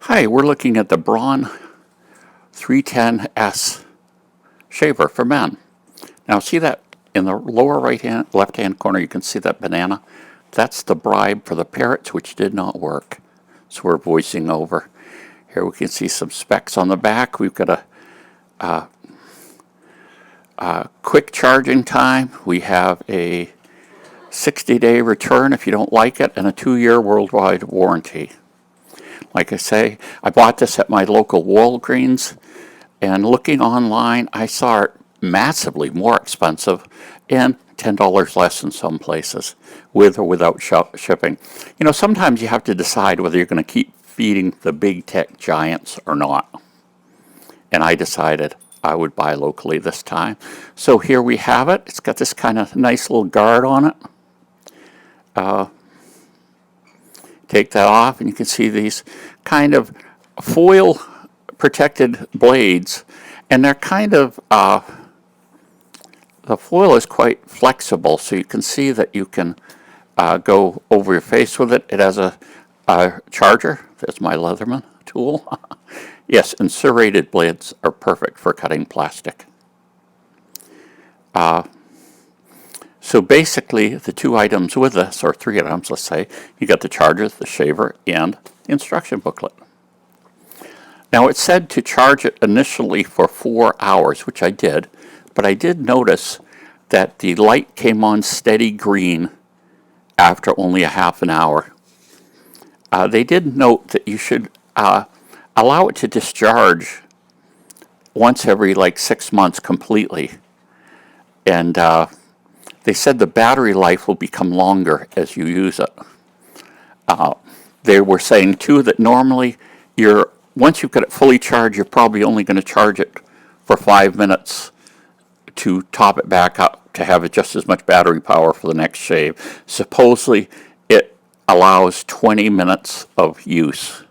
Hi, we're looking at the Braun 310S shaver for men. Now see that in the lower left-hand corner, you can see that banana? That's the bribe for the parrots, which did not work. So we're voicing over. Here we can see some specs on the back. We've got a quick charging time. We have a 60-day return if you don't like it, and a 2-year worldwide warranty. Like I say, I bought this at my local Walgreens, and looking online, I saw it massively more expensive and $10 less in some places, with or without shipping. You know, sometimes you have to decide whether you're going to keep feeding the big tech giants or not. And I decided I would buy locally this time. So here we have it. It's got this kind of nice little guard on it. Take that off and you can see these kind of foil protected blades, and they're kind of the foil is quite flexible, so you can see that you can go over your face with it. It has a charger. There's my Leatherman tool. Yes, and serrated blades are perfect for cutting plastic. So basically, the two items with this, or three items, let's say, you got the charger, the shaver, and the instruction booklet. Now, it said to charge it initially for 4 hours, which I did, but I did notice that the light came on steady green after only a half an hour. They did note that you should allow it to discharge once every like 6 months completely, and they said the battery life will become longer as you use it. They were saying, too, that normally once you've got it fully charged, you're probably only going to charge it for 5 minutes to top it back up to have it just as much battery power for the next shave. Supposedly, it allows 20 minutes of use.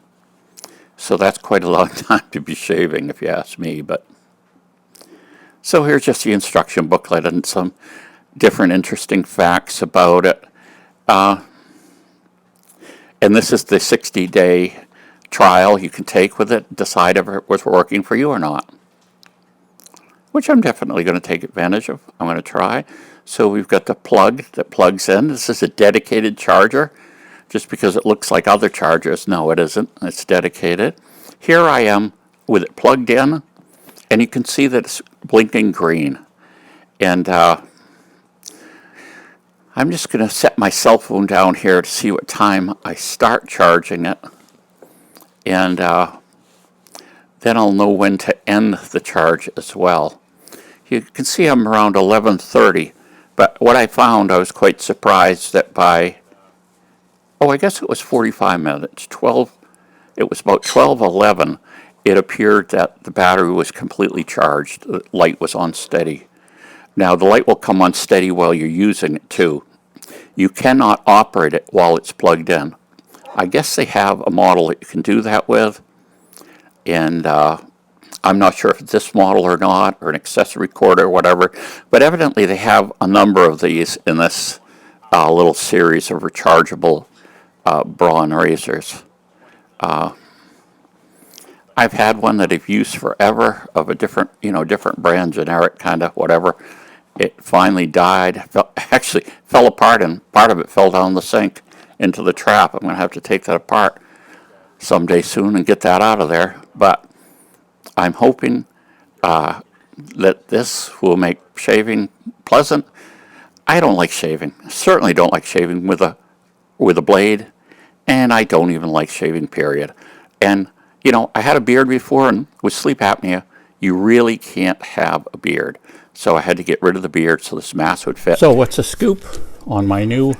So that's quite a long time to be shaving, if you ask me. But so here's just the instruction booklet and some different interesting facts about it. And this is the 60-day trial you can take with it, decide if it was working for you or not, which I'm definitely going to take advantage of. I'm going to try. So we've got the plug that plugs in. This is a dedicated charger. Just because it looks like other chargers, no, it isn't. It's dedicated. Here I am with it plugged in, and you can see that it's blinking green. And I'm just going to set my cell phone down here to see what time I start charging it. And then I'll know when to end the charge as well. You can see I'm around 11:30, but what I found, I was quite surprised that by, I guess it was 45 minutes, it was about 12:11, it appeared that the battery was completely charged. The light was on steady. Now, the light will come on steady while you're using it, too. You cannot operate it while it's plugged in. I guess they have a model that you can do that with, and I'm not sure if it's this model or not, or an accessory cord or whatever, but evidently they have a number of these in this little series of rechargeable Braun razors. I've had one that I've used forever of a different brand, generic kind of whatever. It finally died, actually fell apart, and part of it fell down the sink into the trap. I'm going to have to take that apart someday soon and get that out of there. But I'm hoping that this will make shaving pleasant. I don't like shaving. Certainly don't like shaving with a blade, and I don't even like shaving, period. And I had a beard before, and with sleep apnea, you really can't have a beard. So I had to get rid of the beard so this mask would fit. So what's the scoop on my new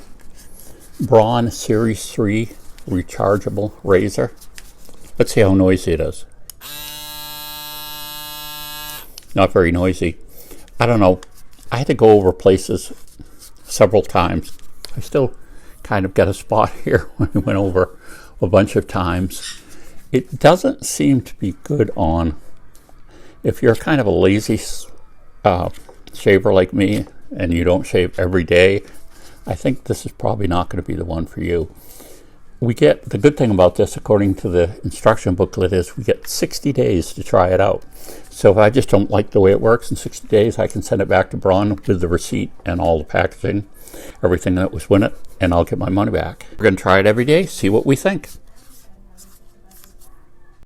Braun Series 3 rechargeable razor? Let's see how noisy it is. Not very noisy. I don't know. I had to go over places several times. I still kind of got a spot here when I went over a bunch of times. It doesn't seem to be good on, if you're kind of a lazy shaver like me and you don't shave every day, I think this is probably not going to be the one for you. we get, the good thing about this, according to the instruction booklet, is we get 60 days to try it out. So if I just don't like the way it works in 60 days, I can send it back to Braun with the receipt and all the packaging, everything that was in it, and I'll get my money back. We're going to try it every day, see what we think.